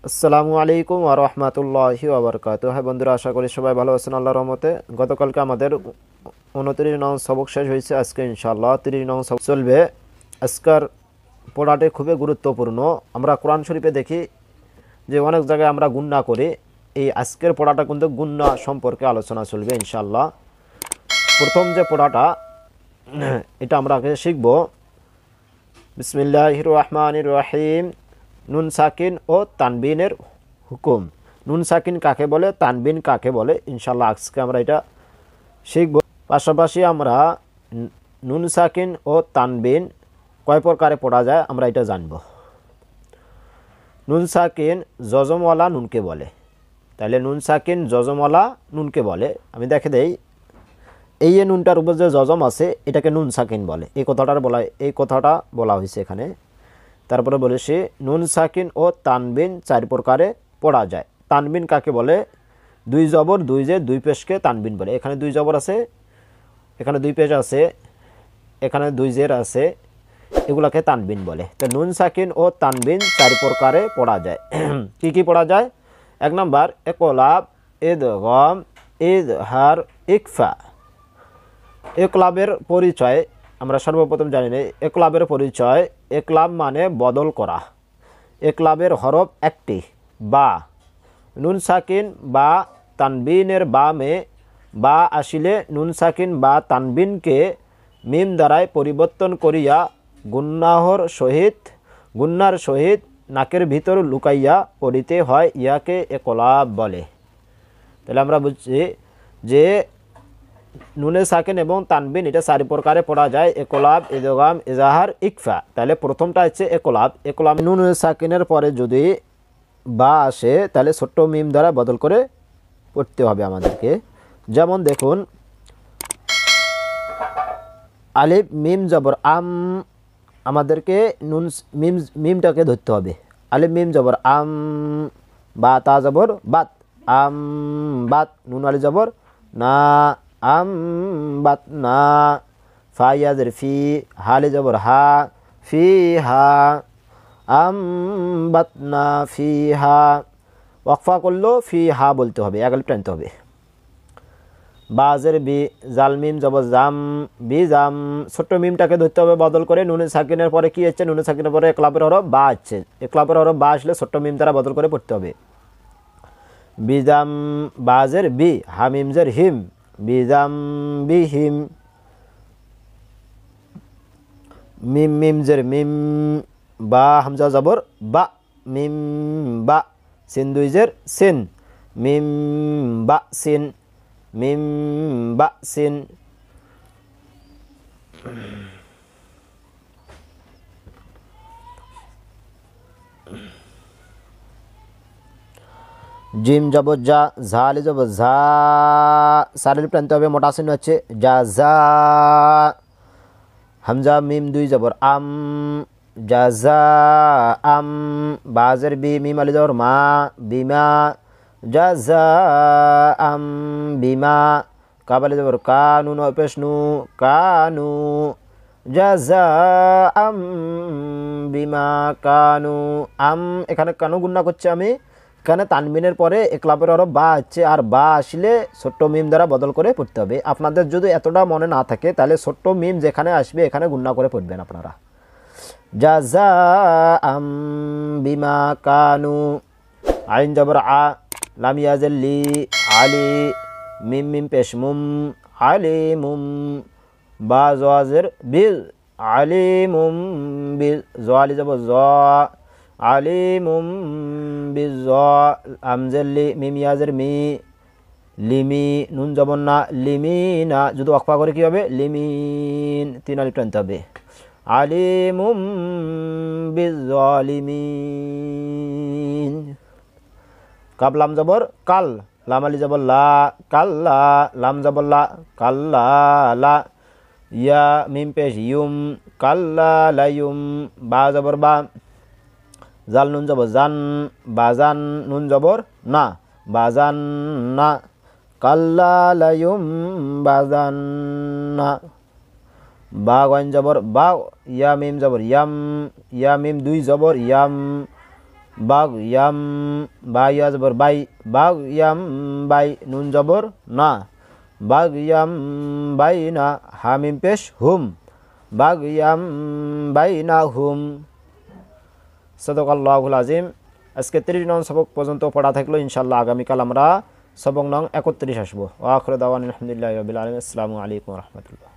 আসসালামু আলাইকুম ওয়া রাহমাতুল্লাহি ওয়া বারাকাতুহু। হ্যাঁ বন্ধুরা, আশা করি সবাই ভালো আছেন আল্লাহর রহমতে। গতকালকে আমাদের 29 নং সবক শেষ হয়েছে। আজকে ইনশাআল্লাহ 30 নং সবক চলবে। আজকের পড়াটি খুবই গুরুত্বপূর্ণ। আমরা কোরআন শরীফে দেখি যে অনেক জায়গায় আমরা গুণনা করি। এই আজকের পড়াটা কিন্তু গুণনা সম্পর্কে আলোচনা চলবে ইনশাআল্লাহ। প্রথম যে পড়াটা এটা আমরা আগে শিখব। বিসমিল্লাহির রহমানির রহিম। নুন সাকিন ও তানবিনের হুকুম। নুন সাকিন কাকে বলে, তানবিন কাকে বলে, ইনশাল্লাহ আজকে আমরা এটা শিখব। পাশাপাশি আমরা নুন সাকিন ও তানবিন কয় প্রকারে পড়া যায় আমরা এটা জানব। নুন সাকিন জজমওয়ালা নুনকে বলে। তাহলে নুন সাকিন জজমওয়ালা নুনকে বলে। আমি দেখে দেই, এই নুনটার উপর যে জজম আছে এটাকে নুন সাকিন বলে। এই কথাটা বলা হয়েছে এখানে। তারপরে বলেছি নুন সাকিন ও তানবিন চার প্রকারে পড়া যায়। তানবিন কাকে বলে? দুই জবর দুই জে দুই পেশকে তানবিন বলে। এখানে দুই জবর আছে, এখানে দুই পেশ আছে, এখানে দুই জের আছে, এগুলাকে তানবিন বলে। তো নুন সাকিন ও তানবিন চার প্রকারে পড়া যায়। কি কি পড়া যায়? এক নম্বর একলাব, ইদগম, ইজহার, ইকফা। একলাবের পরিচয় আমরা সর্বপ্রথম জানি না। একলাবের পরিচয়, একলাব মানে বদল করা। একলাবের হরফ একটি, বা। নুন সাকিন বা তানবিনের বামে বা আসিলে নুন সাকিন বা তানবিনকে মিম দ্বারায় পরিবর্তন করিয়া গুন্নার সহিত নাকের ভিতর লুকাইয়া পড়িতে হয়, ইয়াকে একলাব বলে। তাহলে আমরা বুঝছি যে নুনে সাকিন এবং তানবিন এটা চারি প্রকারে পড়া যায়: একলাব, ইদগাম, ইজাহার, ইকফা। তাহলে প্রথমটা হচ্ছে একলাব। একলাব নুনে সাকিনের পরে যদি বা আসে তাহলে ছোট্ট মিম দ্বারা বদল করে পড়তে হবে আমাদেরকে। যেমন দেখুন, আলিফ মিম জবর আম, আমাদেরকে নুন মিমটাকে ধরতে হবে। আলিফ মিম জবর আম, বা তা জবর বাত, আম বাত। নুন আলি জবর না, আম বাত না। ফা ইয়াজের ফি, হালি জবর হা, ফি হা, আম বাত না ফি হা। ওয়াকফা করলেও ফি হা বলতে হবে, এগাল টানতে হবে। বাজের বি, জাল মিম জবর জাম, বি জাম। ছোট্ট মিমটাকে ধরতে হবে বদল করে। নুনে সাকিনের পরে কি হচ্ছে? নুনে সাকিনের পরে একলাবের হরফ বা হচ্ছে। একলাবের হরফ বা আসলে ছোট্ট মিম দ্বারা বদল করে পড়তে হবে। বিজাম, বাজের বি, হামিমজের হিম, বিজাম বি হিম। মিম মিমজের মিম, বা হামজা জবর বা, মিম বা। সিন দুইজের সিন, মিম বা সিন, মিম বা সিন। জিম জবর যা, ঝালি জবর ঝা, সারের প্রান্তে হবে মোটা চিহ্ন হচ্ছে যা যা। হামজা মিম দুই জবর আম, জাজা আম। বাজের বি, মিম আলি জবর মা, বিমা, জাজা আম বিমা। কাবালি জবর কা, নুন পেশনু, কানু, জাজা আম বিমা কানু। আম এখানে কানু গুণনা করছে আমি। এখানে তানবিনের পরে একলাবের হরফ বা হচ্ছে, আর বা আসলে ছোট্ট মিম দ্বারা বদল করে পড়তে হবে। আপনাদের যদি এতটা মনে না থাকে তাহলে ছোট্ট মিম যেখানে আসবে এখানে গুণনা করে পড়বেন আপনারা। জাজা আম বিমা কানু। আইন জবর আ, লাম ইয়াজের লি, আলি, মিম মিম পেশ মুম, আলিমুম। বা জোয়াজের বিল, আলিমুম বিল। জোয়ালি জবর জ, আলিমুম বিজ। আমজের লি, মিম ইয়াজের মি, লিমি। নুন জবর না, লিমিনা। যদি অকফা করে কি হবে? লিমিন, তিন আলিফ টানতে হবে। আলিমুম বিজ্জালিমিন। কাব লাম জবর কাল, লাম আলি জবর লা, কাল্লা। লাম জবর লা, কাল্লা লা। ইয়া মিম পেশ ইউম, কাল্লা লাইউম। বা জবর বা, জাল নুন জবর জান, বাজান। নুন জবর না, বাজান না। কাল্লা লাইউম বাজান না। বা গইন জবর বা, ইয়া মিম জবর ইয়াম, ইয়া মিম দুই জবর ইয়াম। বাগয়াম বা ইয়া জবর বাই বাগয়াম বাই নুন জবর না বাগয়াম বাইনা হামিম পেশ হুম বাগয়াম বাইনা হুম। সাদাকাল্লাহুল আজিম। আজকে 30 নং সবক পর্যন্ত পড়া থাকলো। ইনশাআল্লাহ আগামীকাল আমরা সবক নং 31 আসবো। ওয়া আখিরু দাওয়ানা আলহামদুলিল্লাহি রাব্বিল আলামিন। আসসালামু আলাইকুম ওয়া রাহমাতুল্লাহ।